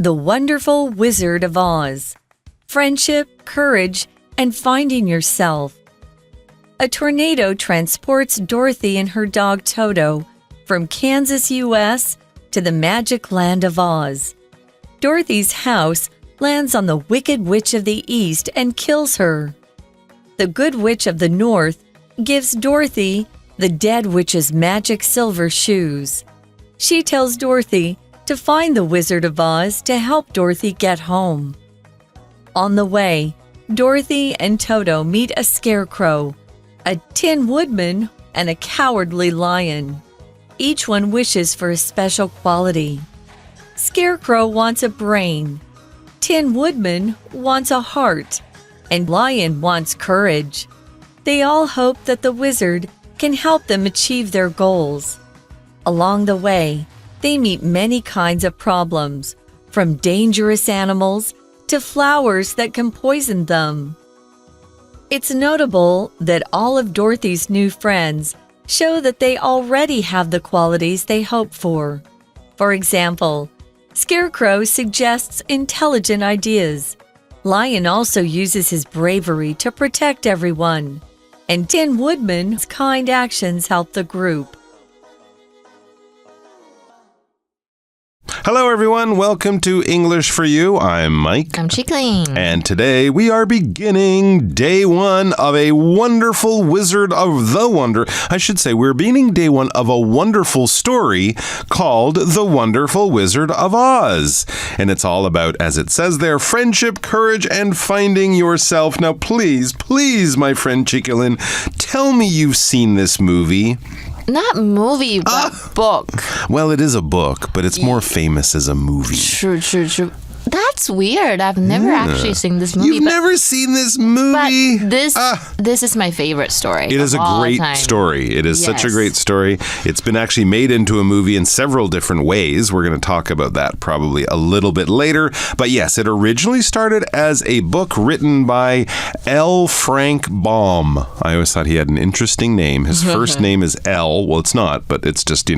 The Wonderful Wizard of Oz. Friendship, courage, and finding yourself. A tornado transports Dorothy and her dog Toto from Kansas, U.S. to the magic land of Oz. Dorothy's house lands on the Wicked Witch of the East and kills her. The Good Witch of the North gives Dorothy the Dead Witch's magic silver shoes. She tells Dorothy to find the Wizard of Oz to help Dorothy get home. On the way, Dorothy and Toto meet a scarecrow, a Tin Woodman, and a cowardly lion. Each one wishes for a special quality. Scarecrow wants a brain, Tin Woodman wants a heart, and Lion wants courage. They all hope that the wizard can help them achieve their goals. Along the way, they meet many kinds of problems, from dangerous animals to flowers that can poison them. It's notable that all of Dorothy's new friends show that they already have the qualities they hope for. For example, Scarecrow suggests intelligent ideas. Lion also uses his bravery to protect everyone. And Tin Woodman's kind actions help the group. Hello, everyone. Welcome to English for You. I'm Mike. I'm Chickling. And today we are beginning day one of a wonderful Wizard of the Wonder. I should say we're beginning day one of a wonderful story called The Wonderful Wizard of Oz. And it's all about, as it says there, friendship, courage, and finding yourself. Now, please, my friend Chickling, tell me you've seen this movie. Not movie, but book. Well, it is a book, but it's more famous as a movie. True. That's weird. I've never actually seen this movie. You've never seen this movie? But this is my favorite story. It is a great story. It is such a great story. It's been actually made into a movie in several different ways. We're going to talk about that probably a little bit later. But yes, it originally started as a book written by L. Frank Baum. I always thought he had an interesting name. His first name is L. Well, it's not, but it's just,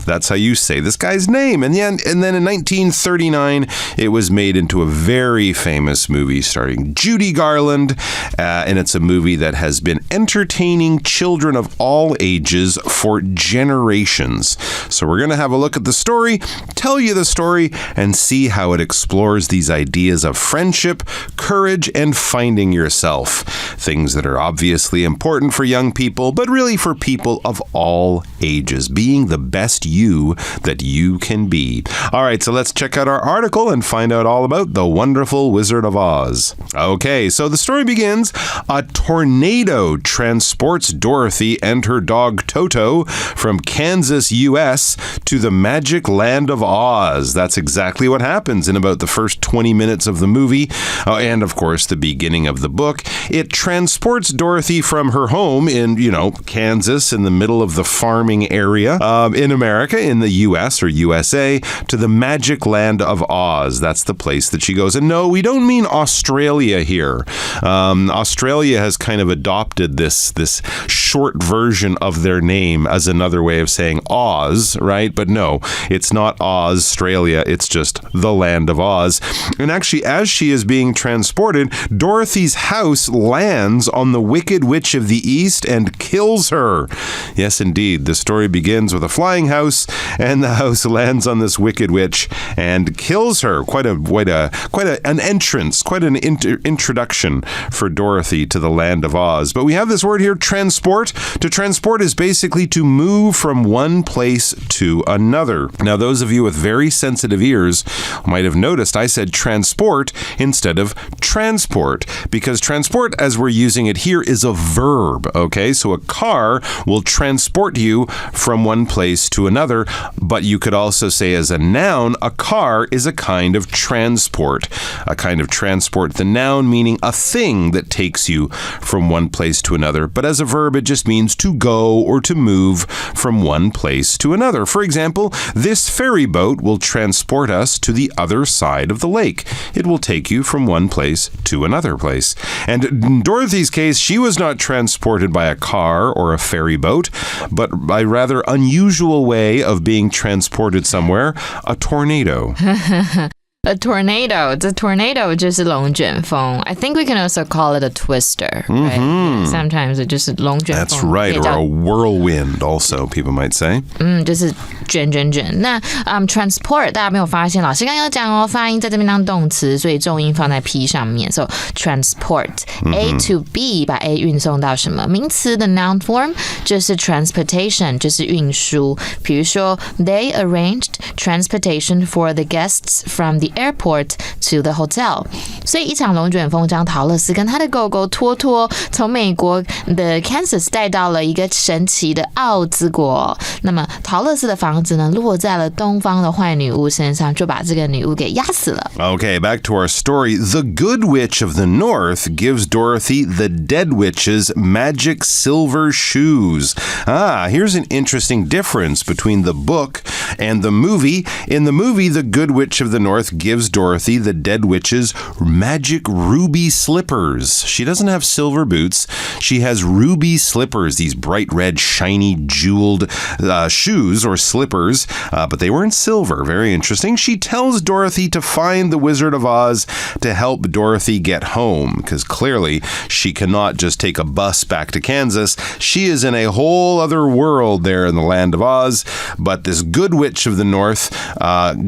that's how you say this guy's name. And then in 1939, it was made into a very famous movie starring Judy Garland, and it's a movie that has been entertaining children of all ages for generations. So we're going to have a look at the story, tell you the story, and see how it explores these ideas of friendship, courage, and finding yourself. Things that are obviously important for young people, but really for people of all ages, being the best you that you can be. All right, so let's check out our article and find out all about The Wonderful Wizard of Oz. Okay, so the story begins. A tornado transports Dorothy and her dog Toto from Kansas, U.S. to the magic land of Oz. That's exactly what happens in about the first 20 minutes of the movie, and of course the beginning of the book. It transports Dorothy from her home in, Kansas, in the middle of the farming area in America, in the U.S. or USA, to the magic land of Oz. That's the place that she goes. And no, we don't mean Australia here. Australia has kind of adopted this short version of their name as another way of saying Oz, right? But no, it's not Australia. It's just the land of Oz. And actually, as she is being transported, Dorothy's house lands on the Wicked Witch of the East and kills her. Yes, indeed. The story begins with a flying house, and the house lands on this Wicked Witch and kills her. Quite an entrance, quite an introduction for Dorothy to the land of Oz. But we have this word here, transport. To transport is basically to move from one place to another. Now, those of you with very sensitive ears might have noticed I said transport instead of transport, because transport, as we're using it here, is a verb, okay? So a car will transport you from one place to another, but you could also say as a noun, a car is a kind of transport. A kind of transport, the noun meaning a thing that takes you from one place to another. But as a verb, it just means to go or to move from one place to another. For example, this ferry boat will transport us to the other side of the lake. It will take you from one place to another place. And in Dorothy's case, she was not transported by a car or a ferry boat, but by a rather unusual way of being transported somewhere, a tornado. A tornado. The tornado 就是龙卷风. I think we can also call it a twister. Right? Yeah, sometimes it 就是龙卷风. That's right. Or a whirlwind also, people might say. 就是卷。那transport 大家没有发现，老师刚刚有讲哦，发音在这边当动词，所以重音放在 P 上面。So transport A to B 把 A 运送到什么名词的 noun form 就是 transportation 就是运输。比如说 They arranged transportation for the guests from the airport to the hotel. 所以一场龙卷风将陶乐斯跟他的狗狗托托从美国的 Kansas 带到了一个神奇的奥兹国。那么陶乐斯的房子呢，落在了东方的坏女巫身上，就把这个女巫给压死了。Okay, back to our story. The Good Witch of the North gives Dorothy the Dead Witch's magic silver shoes. Here's an interesting difference between the book and the movie. In the movie, the Good Witch of the North gives Dorothy the Dead Witch's magic ruby slippers. She doesn't have silver boots. She has ruby slippers, these bright red, shiny, jeweled shoes or slippers, but they were in silver. Very interesting. She tells Dorothy to find the Wizard of Oz to help Dorothy get home, because clearly she cannot just take a bus back to Kansas. She is in a whole other world there in the land of Oz, but this Good Witch of the North,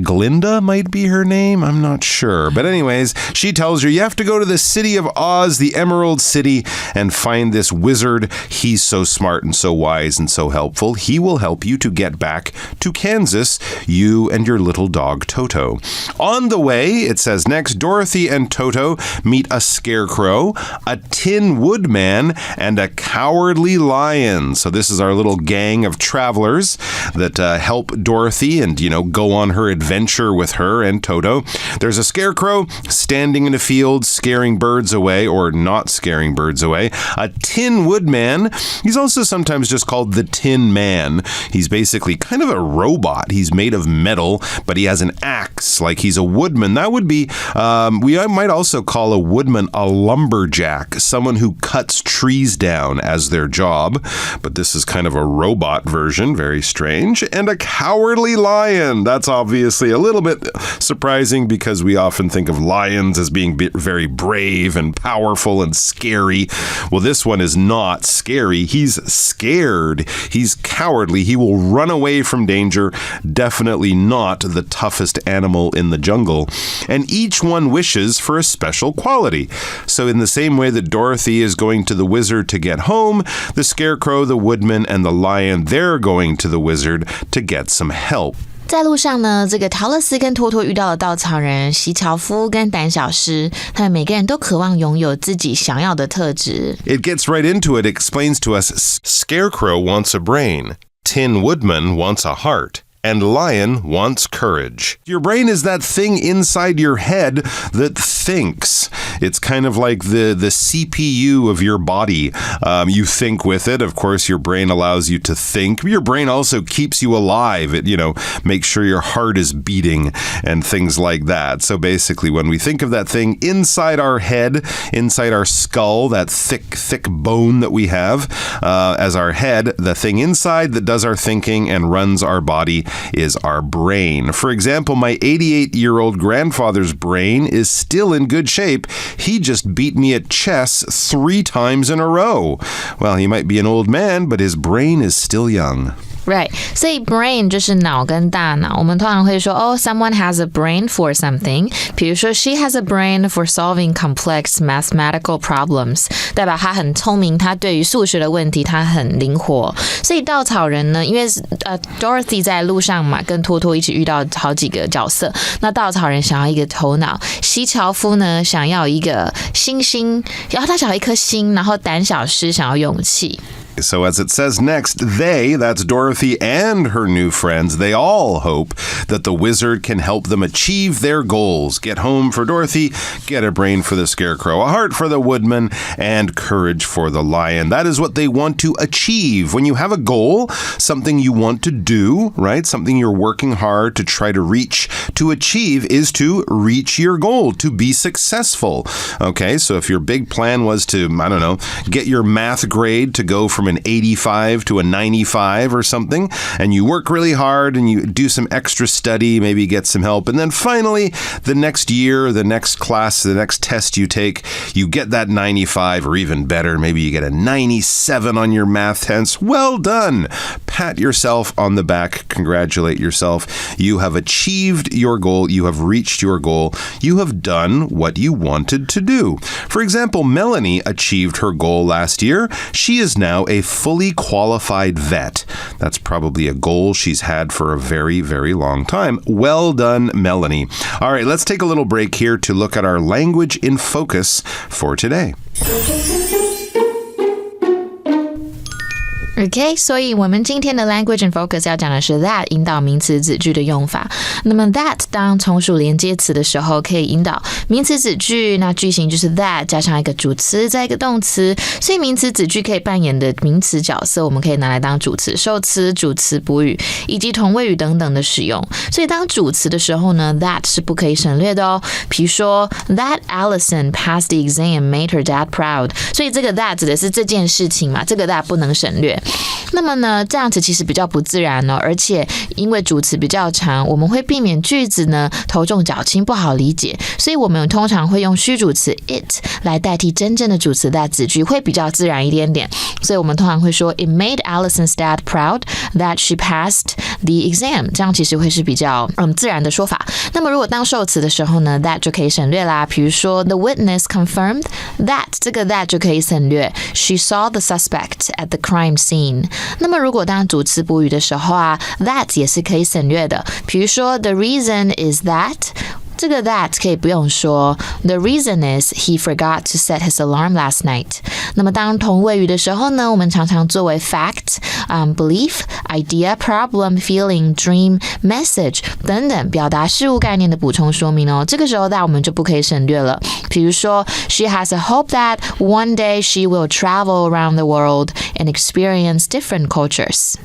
Glinda might be her name, I'm not sure. But anyways, she tells her you have to go to the city of Oz, the Emerald City, and find this wizard. He's so smart and so wise and so helpful. He will help you to get back to Kansas, you and your little dog Toto. On the way, it says next, Dorothy and Toto meet a scarecrow, a tin woodman, and a cowardly lion. So this is our little gang of travelers that help Dorothy and, go on her adventure with her and Toto. There's a scarecrow standing in a field, scaring birds away, or not scaring birds away. A tin woodman, he's also sometimes just called the Tin Man. He's basically kind of a robot. He's made of metal, but he has an axe, like he's a woodman. That would be, we might also call a woodman a lumberjack, someone who cuts trees down as their job. But this is kind of a robot version, very strange. And a cowardly lion. That's obviously a little bit surprising because we often think of lions as being very brave and powerful and scary. Well, this one is not scary. He's scared. He's cowardly. He will run away from danger. Definitely not the toughest animal in the jungle. And each one wishes for a special quality. So in the same way that Dorothy is going to the wizard to get home, the scarecrow, the woodman, and the lion, they're going to the wizard to get some help. 在路上呢，这个陶乐斯跟托托遇到了稻草人、席樵夫跟胆小狮，他们每个人都渴望拥有自己想要的特质。 It gets right into it. It explains to us, Scarecrow wants a brain. Tin Woodman wants a heart. And lion wants courage. Your brain is that thing inside your head that thinks. It's kind of like the CPU of your body. You think with it. Of course, your brain allows you to think. Your brain also keeps you alive. It, makes sure your heart is beating and things like that. So basically, when we think of that thing inside our head, inside our skull, that thick bone that we have as our head, the thing inside that does our thinking and runs our body is our brain. For example, my 88-year-old grandfather's brain is still in good shape. He just beat me at chess 3 times in a row. Well, he might be an old man, but his brain is still young. Right. 所以 brain 就是脑跟大脑。我们通常会说someone has a brain for something. 比如说 she has a brain for solving complex mathematical problems. 代表她很聪明，她对于数学的问题她很灵活。所以稻草人呢，因为Dorothy 在路上嘛，跟托托一起遇到好几个角色。那稻草人想要一个头脑，席樵夫呢想要一个星星，然后他想要一颗心，然后胆小狮想要勇气。So as it says next, they, that's Dorothy and her new friends, they all hope that the wizard can help them achieve their goals. Get home for Dorothy, get a brain for the scarecrow, a heart for the woodman, and courage for the lion. That is what they want to achieve. When you have a goal, something you want to do, right? Something you're working hard to try to reach, to achieve is to reach your goal, to be successful. Okay, so if your big plan was to, get your math grade to go from from an 85 to a 95 or something, and you work really hard and you do some extra study, maybe get some help, and then finally, the next year, the next class, the next test you take, you get that 95 or even better, maybe you get a 97 on your math test. Well done! Pat yourself on the back, congratulate yourself. You have achieved your goal, you have reached your goal, you have done what you wanted to do. For example, Melanie achieved her goal last year. She is now a fully qualified vet. That's probably a goal she's had for a very, very long time. Well done, Melanie. All right, let's take a little break here to look at our language in focus for today. OK， 所以我们今天的 language and focus 要讲的是 that 引导名词子句的用法。那么 that 当从属连接词的时候，可以引导名词子句，那句型就是 that 加上一个主词，再一个动词。所以名词子句可以扮演的名词角色，我们可以拿来当主词、受词、主词补语以及同位语等等的使用。所以当主词的时候呢 ，that 是不可以省略的哦。比如说 That Allison passed the exam made her dad proud。所以这个 that 指的是这件事情嘛，这个 that 不能省略。那么呢，这样子其实比较不自然哦，而且因为主词比较长，我们会避免句子呢头重脚轻不好理解，所以我们通常会用虚主词 it 来代替真正的主词 that 子句，会比较自然一点点。所以我们通常会说 It made Allison's dad proud that she passed the exam。这样其实会是比较自然的说法。那么如果当受词的时候呢 ，that 就可以省略啦。比如说 The witness confirmed that， 这个 that 就可以省略。She saw the suspect at the crime scene。那么如果当主词补语的时候啊 that 也是可以省略的。比如说 The reason is that， 这个 that 可以不用说 The reason is he forgot to set his alarm last night。 那么当同位语的时候呢，我们常常作为 fact、belief、idea、problem、feeling、dream、message 等等表达事物概念的补充说明哦。这个时候 that 我们就不可以省略了。比如说 She has a hope that one day she will travel around the world and experience different cultures。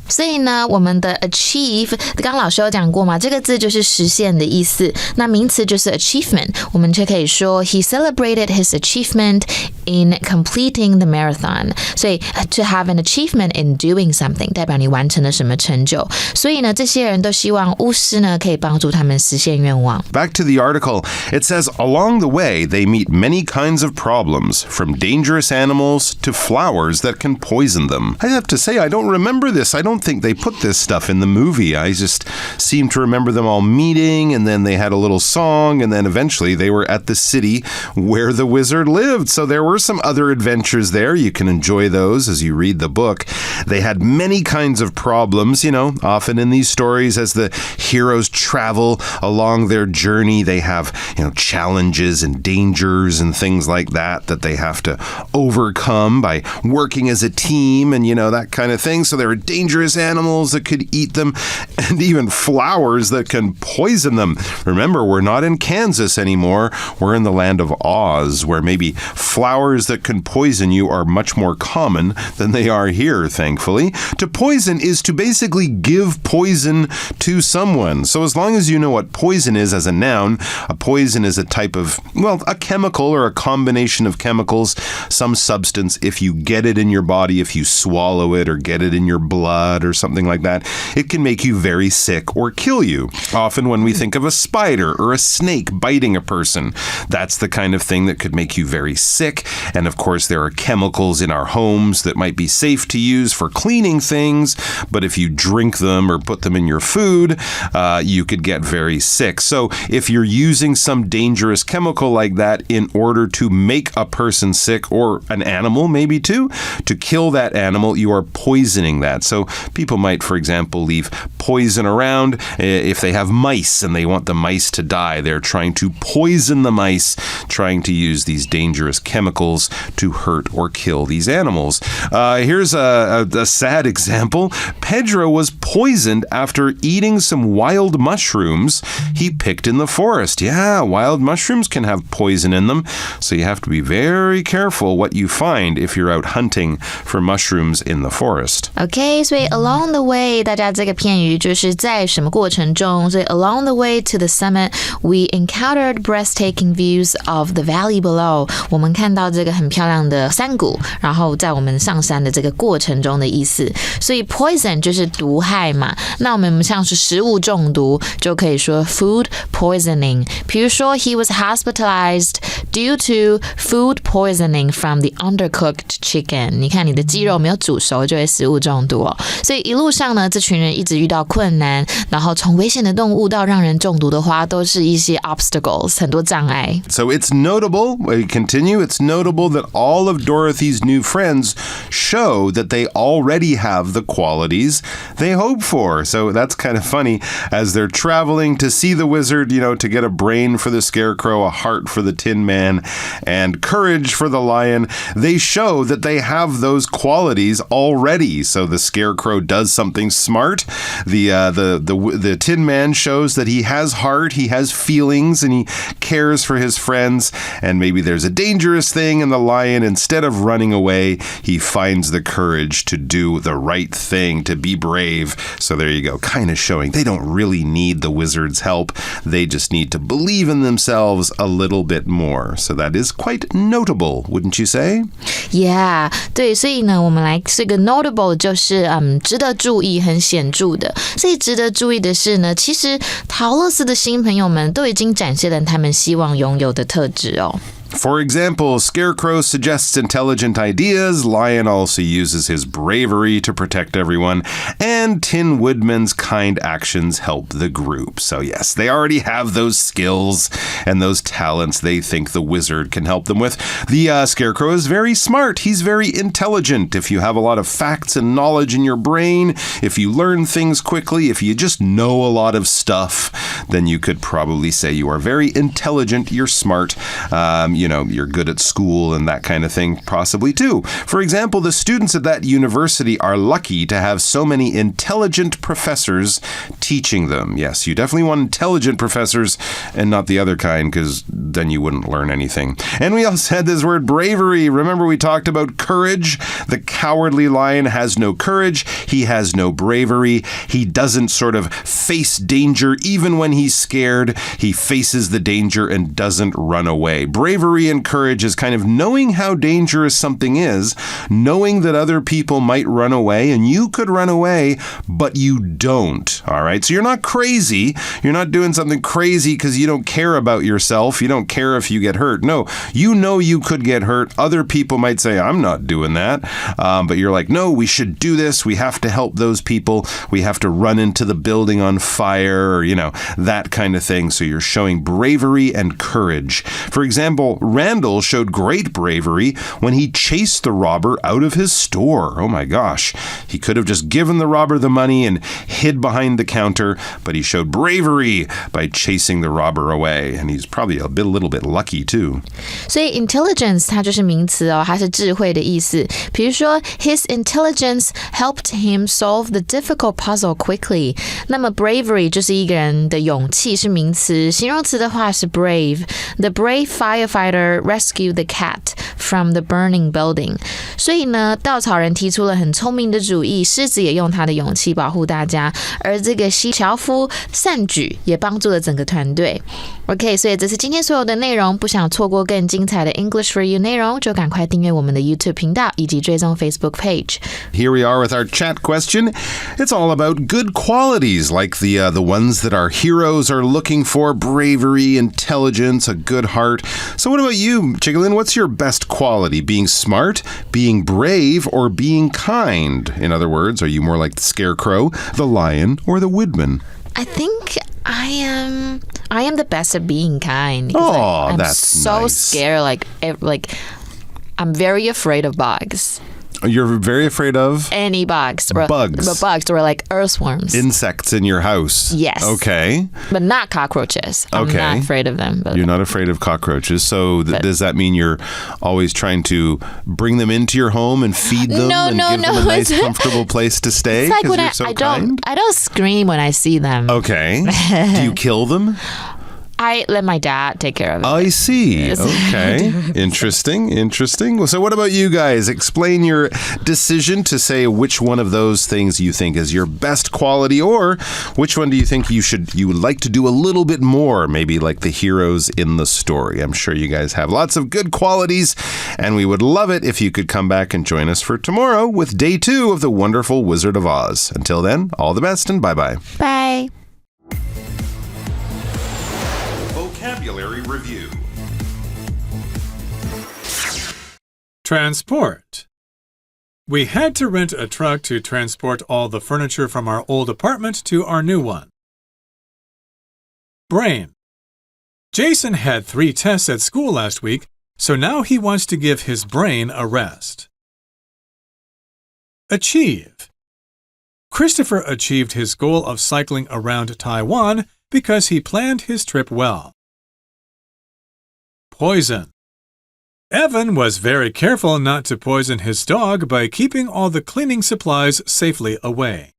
所以呢，我们的 achieve 刚刚老师有讲过嘛，这个字就是实现的意思。那名词就是 achievement， 我们就可以说 He celebrated his achievement in completing the marathon。所以 to have an achievement in doing something 代表你完成了什么成就。所以呢，这些人都希望巫师呢可以帮助他们实现愿望。Back to the article, it says along the way they meet many kinds of problems, from dangerous animals to flowers that can poison them. I have to say I don't remember this. I don't think they put this stuff in the movie. I just seem to remember them all meeting, and then they had a little song, and then eventually they were at the city where the wizard lived. So there were some other adventures there. You can enjoy those as you read the book. They had many kinds of problems, you know, often in these stories as the heroes travel along their journey, they have, you know, challenges and dangers and things like that they have to overcome by working as a team and, you know, that kind of thing. So there are dangerous animals that could eat them and even flowers that can poison them. Remember, we're not in Kansas anymore. We're in the land of Oz, where maybe flowers that can poison you are much more common than they are here, thankfully. To poison is to basically give poison to someone. So as long as you know what poison is as a noun, a poison is a type of, well, a chemical or a combination of chemicals, some substance. If you get it in your body, if you swallow it or get it in your blood or something like that, it can make you very sick or kill you. Often when we think of a spider or a snake biting a person, that's the kind of thing that could make you very sick. And of course, there are chemicals in our homes that might be safe to use for cleaning things, but if you drink them or put them in your food, you could get very sick. So if you're using some dangerous chemical like that in order to make a person sick, or an animal maybe too, to kill that animal, you are poisoning that. So people might, for example, leave poison around. If they have mice and they want the mice to die, they're trying to poison the mice, trying to use these dangerous chemicals to hurt or kill these animals. Here's a sad example. Pedro was poisoned after eating some wild mushrooms he picked in the forest. Yeah, wild mushrooms can have poison in them, so you have to be very careful what you find if you're out hunting for mushrooms in the forest. Okay, 所以 along the way 大家这个片语就是在什么过程中，所以 along the way to the summit we encountered breathtaking views of the valley below. 我们看到这个很漂亮的山谷，然后在我们上山的这个过程中的意思。所以 poison 就是毒害嘛，那我们像是食物中毒就可以说 food poisoning. 比如说 he was hospitalized due to food poisoning from the undercooked chicken. 你看你的鸡肉没有煮熟就会食物中毒哦。所以一路上呢，这群人一直遇到困难，然后从危险的动物到让人中毒的话，都是一些 obstacles 很多障碍。So it's notable, we continue, it's notable that all of Dorothy's new friends show that they already have the qualities they hope for. So that's kind of funny as they're traveling to see the wizard, to get a brain for the scarecrow, a heart for the tin man, and courage for the lion. They show that they have those qualities already. So the scarecrow does something smart. The tin man shows that he has heart, he has feelings, and he cares for his friends. And maybe there's a dangerous thing, and the lion, instead of running away, he finds the courage to do the right thing, to be brave. So there you go, kind of showing they don't really need the wizard's help. They just need to believe in themselves a little bit more. So that is quite notable, wouldn't you say? Yeah, 对，所以呢，我们来这个 notable 就是值得注意、很显著的。所以值得注意的是呢，其实桃乐丝的新朋友们都已经展现了他们希望拥有的特质哦。For example, Scarecrow suggests intelligent ideas, Lion also uses his bravery to protect everyone, and Tin Woodman's kind actions help the group. So yes, they already have those skills and those talents they think the wizard can help them with. The Scarecrow is very smart. He's very intelligent. If you have a lot of facts and knowledge in your brain, if you learn things quickly, if you just know a lot of stuff, then you could probably say you are very intelligent, you're smart, you're good at school and that kind of thing, possibly too. For example, the students at that university are lucky to have so many intelligent professors teaching them. Yes, you definitely want intelligent professors and not the other kind, because then you wouldn't learn anything. And we also had this word bravery. Remember we talked about courage? The cowardly lion has no courage. He has no bravery. He doesn't sort of face danger even when he's scared. He faces the danger and doesn't run away. Bravery and courage is kind of knowing how dangerous something is, knowing that other people might run away and you could run away, but you don't. All right. So you're not crazy. You're not doing something crazy because you don't care about yourself. You don't care if you get hurt. No, you know you could get hurt. Other people might say, I'm not doing that. But you're like, no, we should do this. We have to help those people. We have to run into the building on fire, or, that kind of thing. So you're showing bravery and courage. For example, Randall showed great bravery when he chased the robber out of his store. Oh my gosh. He could have just given the robber the money and hid behind the counter, but he showed bravery by chasing the robber away. And he's probably a little bit lucky too. 所以 intelligence 它就是名词哦，它是智慧的意思。比如说 his intelligence helped him solve the difficult puzzle quickly. 那么 bravery 就是一个人的勇气，是名词，形容词的话是 brave. The brave firefighter rescued the cat from the burning building. 所以呢，稻草人提出了很聪明的主意，狮子也用他的勇气保护大家，而这个西樵夫善举也帮助了整个团队。OK， 所以这是今天所有的内容。不想错过更精彩的 English for You 内容，就赶快订阅我们的 YouTube 频道以及追踪 Facebook page. Here we are with our chat question. It's all about good qualities, like the ones that our heroes are looking for: bravery, intelligence, a good heart. So what about you, Chigalin? What's your best quality? Being smart, being brave, or being kind? In other words, are you more like the scarecrow, the lion, or the woodman? I think I am the best at being kind. Oh, I'm that's so nice. scared. Like I'm very afraid of bugs. You're very afraid of? Any bugs. Bugs. Bugs or like earthworms. Insects in your house. Yes. Okay. But not cockroaches. I'm not afraid of them. You're not afraid of cockroaches. So does that mean you're always trying to bring them into your home and feed them and give them a nice, comfortable place to stay? It's like when I don't scream when I see them. Okay. Do you kill them? I let my dad take care of it. I see. Okay. Interesting. So what about you guys? Explain your decision to say which one of those things you think is your best quality, or which one do you think you would like to do a little bit more, maybe like the heroes in the story. I'm sure you guys have lots of good qualities, and we would love it if you could come back and join us for tomorrow with day 2 of The Wonderful Wizard of Oz. Until then, all the best and bye-bye. Bye. Vocabulary Review. Transport. We had to rent a truck to transport all the furniture from our old apartment to our new one. Brain. Jason had 3 tests at school last week, so now he wants to give his brain a rest. Achieve. Christopher achieved his goal of cycling around Taiwan because he planned his trip well. Poison. Evan was very careful not to poison his dog by keeping all the cleaning supplies safely away.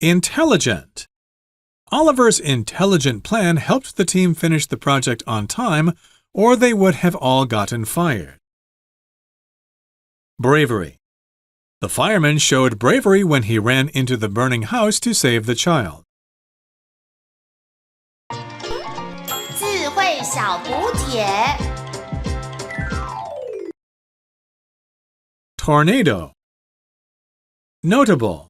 Intelligent. Oliver's intelligent plan helped the team finish the project on time, or they would have all gotten fired. Bravery. The fireman showed bravery when he ran into the burning house to save the child. 智慧小补帖 Tornado. Notable.